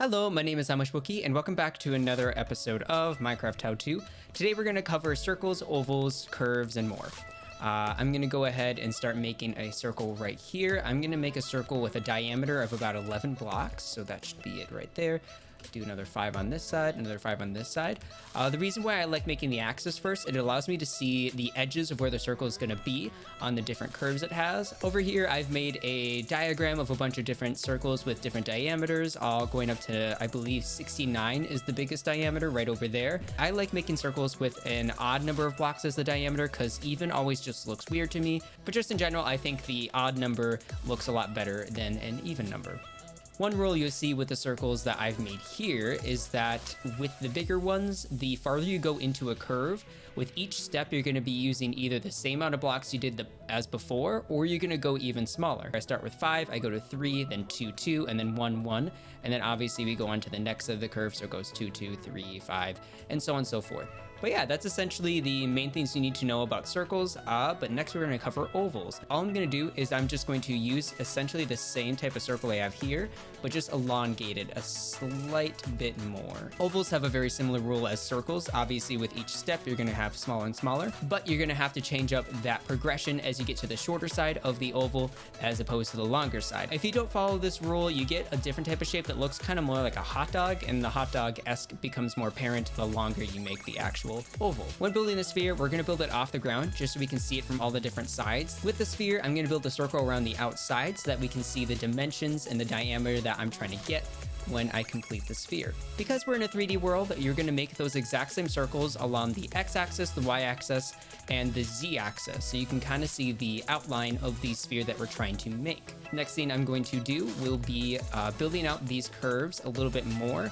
Hello, my name is Amashwookie, and welcome back to another episode of Minecraft How To. Today we're going to cover circles, ovals, curves, and more. I'm going to go ahead and start making a circle right here. I'm going to make a circle with a diameter of about 11 blocks, so that should be it right there. Do another 5 on this side, another 5 on this side. The reason why I like making the axis first, it allows me to see the edges of where the circle is going to be on the different curves it has. Over here, I've made a diagram of a bunch of different circles with different diameters, all going up to, I believe, 69 is the biggest diameter right over there. I like making circles with an odd number of blocks as the diameter because even always just looks weird to me. But just in general, I think the odd number looks a lot better than an even number. One rule you'll see with the circles that I've made here is that with the bigger ones, the farther you go into a curve, with each step you're going to be using either the same amount of blocks you did as before, or you're going to go even smaller. I start with 5, I go to 3, then 2, 2, and then 1, 1, and then obviously we go on to the next of the curve, so it goes 2, 2, 3, 5, and so on and so forth. But yeah, that's essentially the main things you need to know about circles, but next we're going to cover ovals. All I'm going to do is I'm just going to use essentially the same type of circle I have here, but just elongated a slight bit more. Ovals have a very similar rule as circles. Obviously with each step you're going to have smaller and smaller, but you're going to have to change up that progression as you get to the shorter side of the oval as opposed to the longer side. If you don't follow this rule, you get a different type of shape that looks kind of more like a hot dog, and the hot dog-esque becomes more apparent the longer you make the actual oval. When building the sphere, we're going to build it off the ground just so we can see it from all the different sides. With the sphere, I'm going to build a circle around the outside so that we can see the dimensions and the diameter that I'm trying to get when I complete the sphere. Because we're in a 3D world, you're going to make those exact same circles along the x-axis, the y-axis, and the z-axis, so you can kind of see the outline of the sphere that we're trying to make. Next thing I'm going to do will be building out these curves a little bit more.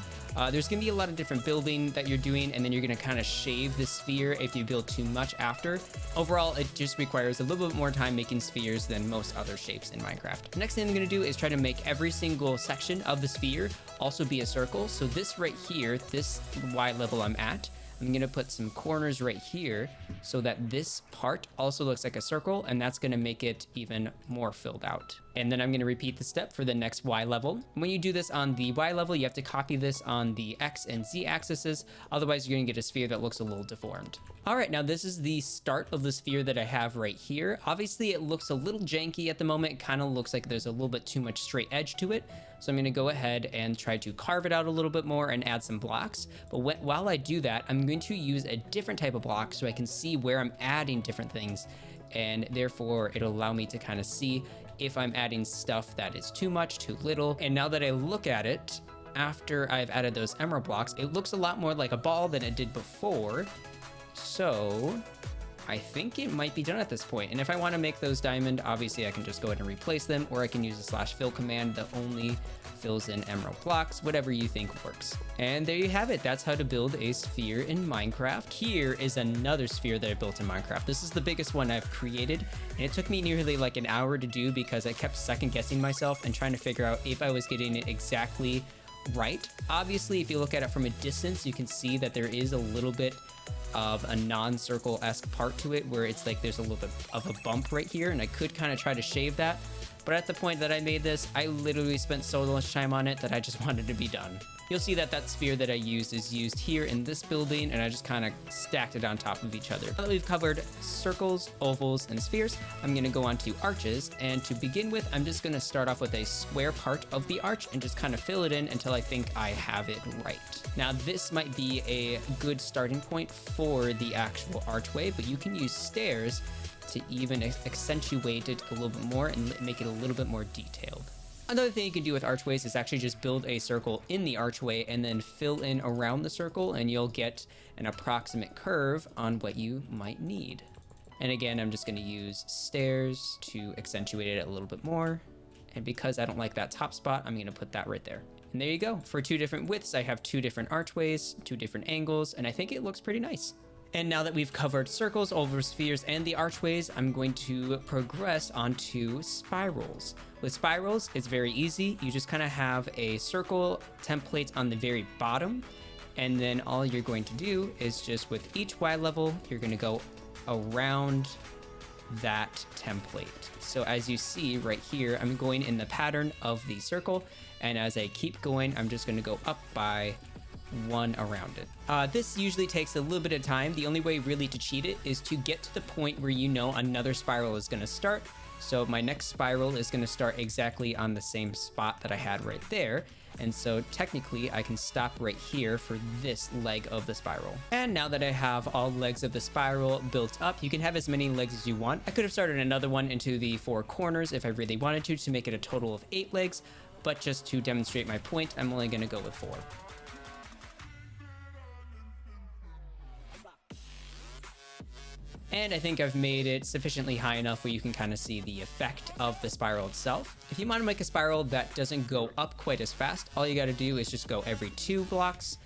There's going to be a lot of different building that you're doing, and then you're going to kind of shave the sphere if you build too much after. Overall, it just requires a little bit more time making spheres than most other shapes in Minecraft. Next thing I'm going to do is try to make every single section of the sphere also be a circle. So this right here, this Y level I'm at, I'm going to put some corners right here so that this part also looks like a circle, and that's going to make it even more filled out. And then I'm going to repeat the step for the next Y level. When you do this on the Y level, you have to copy this on the X and Z axes, otherwise you're going to get a sphere that looks a little deformed. All right, now this is the start of the sphere that I have right here. Obviously it looks a little janky at the moment. It kind of looks like there's a little bit too much straight edge to it. So I'm going to go ahead and try to carve it out a little bit more and add some blocks. But while I do that, I'm going to use a different type of block so I can see where I'm adding different things. And therefore it'll allow me to kind of see if I'm adding stuff that is too much, too little. And now that I look at it, after I've added those emerald blocks, it looks a lot more like a ball than it did before. So I think it might be done at this point. And if I want to make those diamond, obviously I can just go ahead and replace them, or I can use the /fill command that only fills in emerald blocks, whatever you think works. And there you have it. That's how to build a sphere in Minecraft. Here is another sphere that I built in Minecraft. This is the biggest one I've created, and it took me nearly like an hour to do because I kept second guessing myself and trying to figure out if I was getting it exactly right. Obviously, if you look at it from a distance, you can see that there is a little bit of a non-circle-esque part to it where it's like there's a little bit of a bump right here, and I could kind of try to shave that. But at the point that I made this, I literally spent so much time on it that I just wanted to be done. You'll see that that sphere that I used is used here in this building, and I just kind of stacked it on top of each other. Now that we've covered circles, ovals, and spheres, I'm going to go on to arches. And to begin with, I'm just going to start off with a square part of the arch and just kind of fill it in until I think I have it right. Now this might be a good starting point for the actual archway, but you can use stairs to even accentuate it a little bit more and make it a little bit more detailed. Another thing you can do with archways is actually just build a circle in the archway and then fill in around the circle, and you'll get an approximate curve on what you might need. And again, I'm just going to use stairs to accentuate it a little bit more. And because I don't like that top spot, I'm going to put that right there. And there you go. For two different widths, I have two different archways, two different angles, and I think it looks pretty nice. And now that we've covered circles, ovals, spheres, and the archways, I'm going to progress onto spirals. With spirals, it's very easy. You just kind of have a circle template on the very bottom, and then all you're going to do is just with each Y level, you're going to go around that template. So as you see right here, I'm going in the pattern of the circle, and as I keep going, I'm just going to go up by 1 around it. This usually takes a little bit of time. The only way really to cheat it is to get to the point where you know another spiral is going to start. So my next spiral is going to start exactly on the same spot that I had right there. And so technically I can stop right here for this leg of the spiral. And now that I have all legs of the spiral built up, you can have as many legs as you want. I could have started another one into the 4 corners if I really wanted to make it a total of 8 legs, but just to demonstrate my point, I'm only going to go with 4. And I think I've made it sufficiently high enough where you can kind of see the effect of the spiral itself. If you want to make a spiral that doesn't go up quite as fast, all you got to do is just go every 2 blocks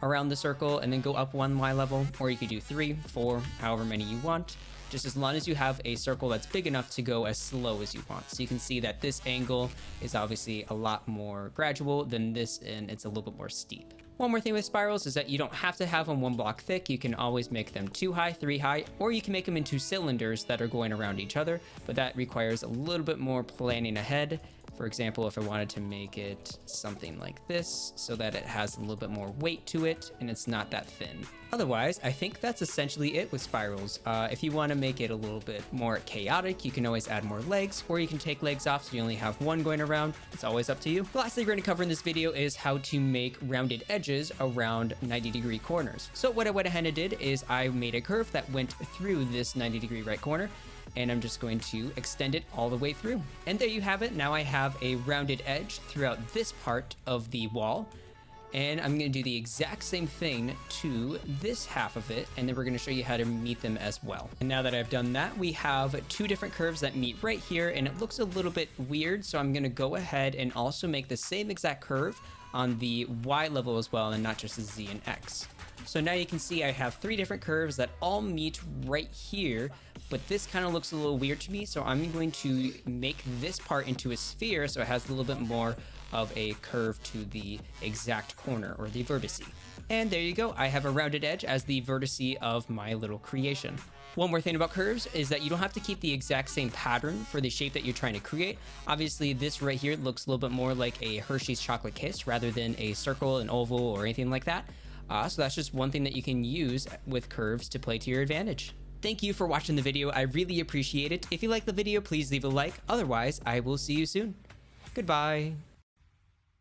around the circle and then go up 1 Y level, or you could do 3, 4, however many you want, just as long as you have a circle that's big enough to go as slow as you want. So you can see that this angle is obviously a lot more gradual than this, and it's a little bit more steep. One more thing with spirals is that you don't have to have them 1 block thick. You can always make them 2 high, 3 high, or you can make them into cylinders that are going around each other, but that requires a little bit more planning ahead. For example, if I wanted to make it something like this so that it has a little bit more weight to it and it's not that thin. Otherwise, I think that's essentially it with spirals. If you want to make it a little bit more chaotic, you can always add more legs, or you can take legs off so you only have 1 going around. It's always up to you. The last thing we're going to cover in this video is how to make rounded edges around 90-degree corners. So what I went ahead and did is I made a curve that went through this 90-degree right corner, and I'm just going to extend it all the way through. And there you have it. Now I have a rounded edge throughout this part of the wall. And I'm going to do the exact same thing to this half of it, and then we're going to show you how to meet them as well. And now that I've done that, we have 2 different curves that meet right here, and it looks a little bit weird, so I'm going to go ahead and also make the same exact curve on the Y level as well, and not just the Z and X. So now you can see I have 3 different curves that all meet right here, but this kind of looks a little weird to me, so I'm going to make this part into a sphere so it has a little bit more of a curve to the exact corner, or the vertice. And there you go, I have a rounded edge as the vertice of my little creation. One more thing about curves is that you don't have to keep the exact same pattern for the shape that you're trying to create. Obviously, this right here looks a little bit more like a Hershey's chocolate kiss rather than a circle, an oval, or anything like that. So that's just one thing that you can use with curves to play to your advantage. Thank you for watching the video. I really appreciate it. If you like the video, please leave a like. Otherwise, I will see you soon. Goodbye.